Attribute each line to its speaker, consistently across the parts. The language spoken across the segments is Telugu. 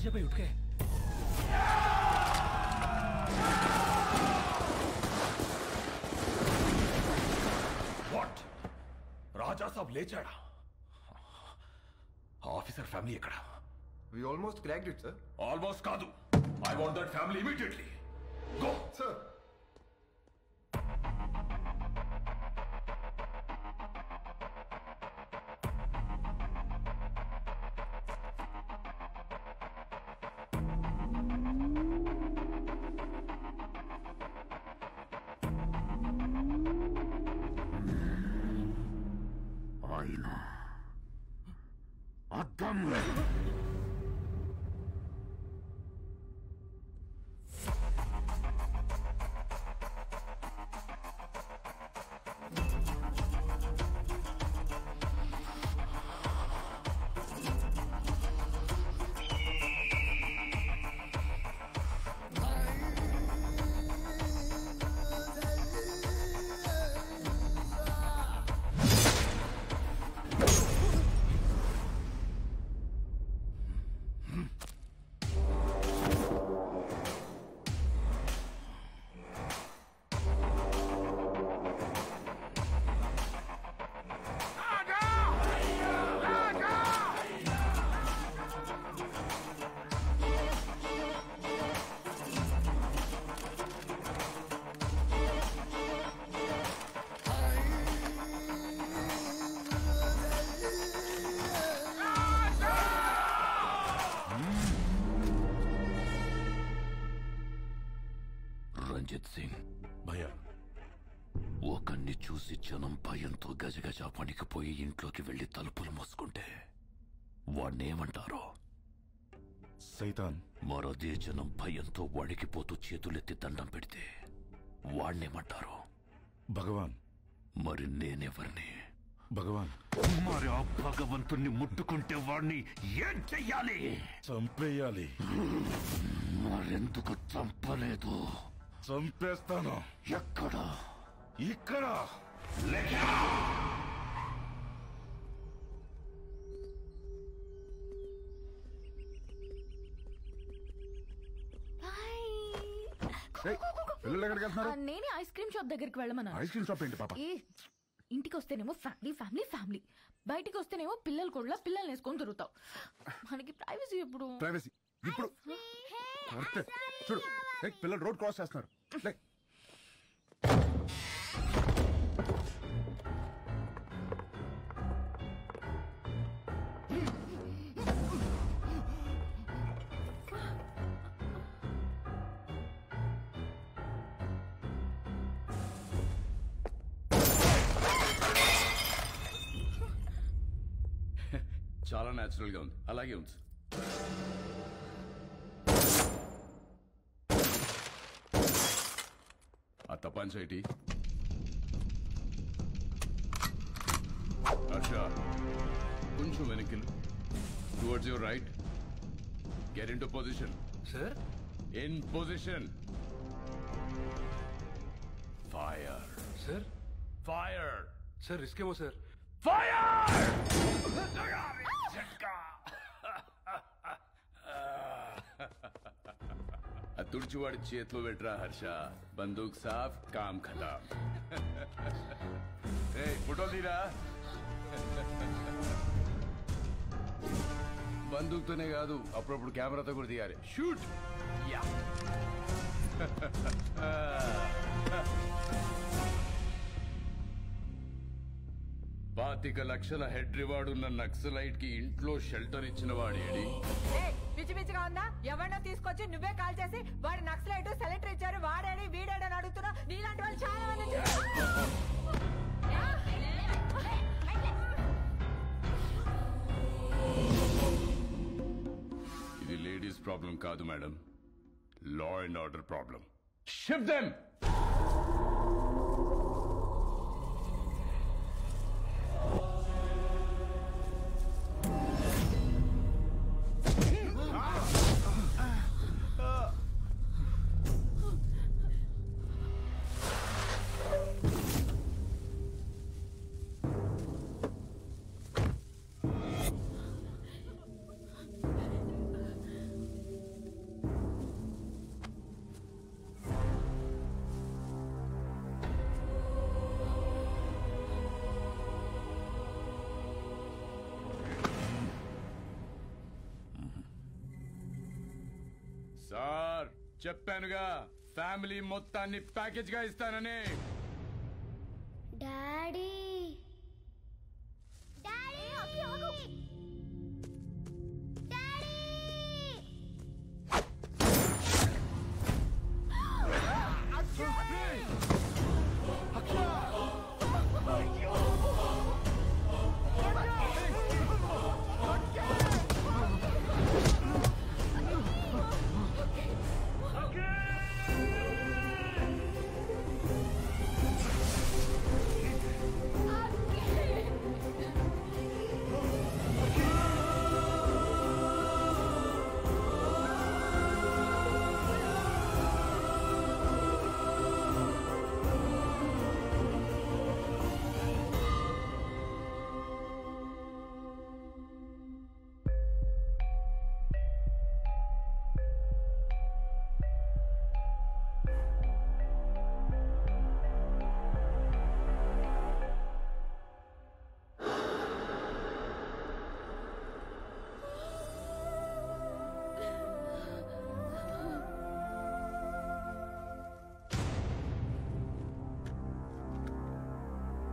Speaker 1: दरवाजे पे उठ गए। What? राजा साहब ले चढ़ा। ऑफिसर फैमिली ఎక్కడ?
Speaker 2: We almost cracked it, sir.
Speaker 1: Almost కాదు. I want that family immediately. Go,
Speaker 2: sir.
Speaker 3: Ranjit Singh భయ్యా ఒకన్ని చూసి జనం భయంతో గజగజ వణికిపోయి ఇంట్లోకి వెళ్లి తలుపులు మూసుకుంటే వాణ్ణేమంటారో?
Speaker 4: సైతాన్.
Speaker 3: మరదే జనం భయంతో వణికిపోతూ చేతులెత్తి దండం పెడితే వాణ్ణేమంటారో?
Speaker 4: భగవాన్.
Speaker 3: మరి నేనెవరిని?
Speaker 4: భగవాన్.
Speaker 3: మరి ఆ భగవంతుణ్ణి ముట్టుకుంటే వాణ్ణి ఏం చెయ్యాలి?
Speaker 4: చంపేయాలి.
Speaker 3: మరెందుకు చంపలేదు?
Speaker 4: చంపేస్తాను.
Speaker 3: ఎక్కడ?
Speaker 4: ఇక్కడ. పిల్లలు ఎక్కడికి వెళ్తున్నారు?
Speaker 5: నేనే ఐస్ క్రీమ్ షాప్ దగ్గరికి వెళ్ళమన్నా.
Speaker 4: ఐస్ క్రీమ్ షాప్ ఏంటి పాప?
Speaker 5: ఇంటికి వస్తేనేమో ఫ్యామిలీ ఫ్యామిలీ ఫ్యామిలీ, బయటికి వస్తేనేమో పిల్లలు కూడా పిల్లల్ని వేసుకొని తిరుగుతావు. మనకి ప్రైవసీ ఎప్పుడు?
Speaker 4: ప్రైవసీ ఇప్పుడు చూడు, పిల్లలు రోడ్ క్రాస్ చేస్తున్నారు.
Speaker 6: చాలా న్యాచురల్ గా ఉంది, అలాగే ఉంది. ఆ తపాంచేటి హర్ష, కొంచెం వెనక్కి towards your right. Get in to position.
Speaker 1: Sir
Speaker 6: in position. Fire.
Speaker 1: Sir
Speaker 6: fire.
Speaker 1: Sir risk ఏమో సార్.
Speaker 6: ఫైర్. తుడిచివాడి చేతిలో పెట్టరా హర్ష. బందూక్ సాఫ్, కామ్ ఖతాం. ఫోటో తీరా. బందూక్తోనే కాదు, అప్పుడప్పుడు కెమెరాతో కూడా తీయాలి. షూట్. యా. 25 లక్షల హెడ్ రివార్డ్ ఉన్న నక్సలైట్ కి ఇంట్లో షెల్టర్ ఇచ్చిన వాడేడి?
Speaker 7: పిచ్చి పిచ్చిగా ఉందా? ఎవరినో తీసుకొచ్చి నువ్వే కాల్ చేసి వాడు నక్సలైట్ సెలెక్టర్ ఇచ్చారు, వాడేడి వీడేడని అడుగుతున్నా. నీలాంటి వాళ్ళు చాలా మంది.
Speaker 6: ఇది లేడీస్ ప్రాబ్లం కాదు madam, law and order problem. Shift them. Sir చెప్పానుగా ఫ్యామిలీ మొత్తాన్ని ప్యాకేజ్ గా ఇస్తానని.
Speaker 8: డాడీ డాడీ ఆగు డాడీ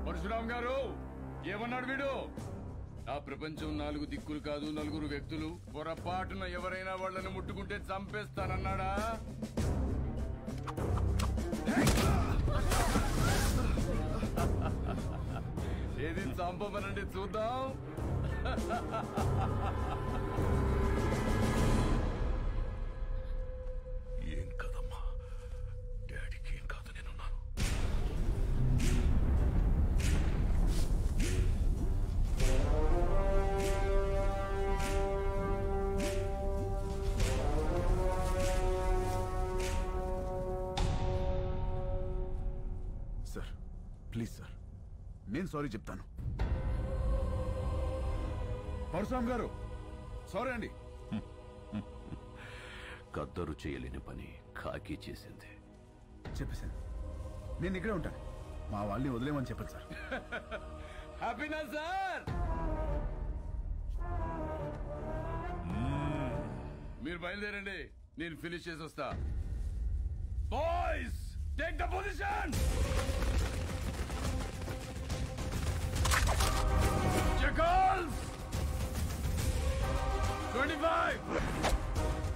Speaker 6: పరశురామ్ గారు ఏమన్నాడు వీడు? ఆ ప్రపంచం 4 దిక్కులు కాదు 4 వ్యక్తులు. పొరపాటున ఎవరైనా వాళ్ళని ముట్టుకుంటే చంపేస్తానన్నాడా? ఏది చంపమనండి చూద్దాం.
Speaker 3: ఏం కదమ్మా, డాడీకి ఏం కాదు, నేనున్నాను.
Speaker 4: సార్ ప్లీజ్ సార్, నేను సారీ చెప్తాను. పరశురామ్ గారు సారీ అండి.
Speaker 3: కద్దరు చేయలేని పని కాకి చేసింది.
Speaker 4: చెప్పేశాను, నేను ఇక్కడే ఉంటాను. మా వాళ్ళని వదిలేమని చెప్పండి సార్.
Speaker 6: హ్యాపీనా సార్? మీరు బయలుదేరండి, నేను ఫినిష్ చేసి వస్తా. Boys take the position. Jackals! 25,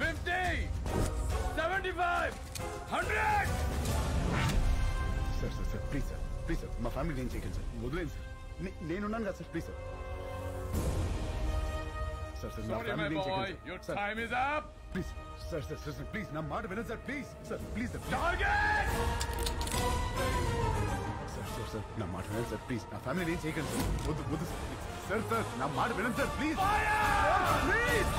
Speaker 6: 50, 75, 100!
Speaker 4: Sir sir sir please sir, please sir, మా ఫ్యామిలీ ఏం చేయకండి సార్, వదిలేండి సార్. నేనున్నాను కదా sir, please sir. Sir sir నా
Speaker 6: Sorry, my
Speaker 4: ఫ్యామిలీ ఏం
Speaker 6: boy,
Speaker 4: చేయకండి
Speaker 6: your
Speaker 4: sir.
Speaker 6: time is up.
Speaker 4: Please sir sir sir sir please నా మాట వినండి sir, please sir, please sir.
Speaker 6: Target!
Speaker 4: Sir sir sir నా మాట వినండి సార్, ప్లీజ్ నా ఫ్యామిలీ ఏం చేయకండి సార్, వద్దు వద్దు సార్, సార్ సార్ నా మాట వినండి సార్, ప్లీజ్ ప్లీజ్.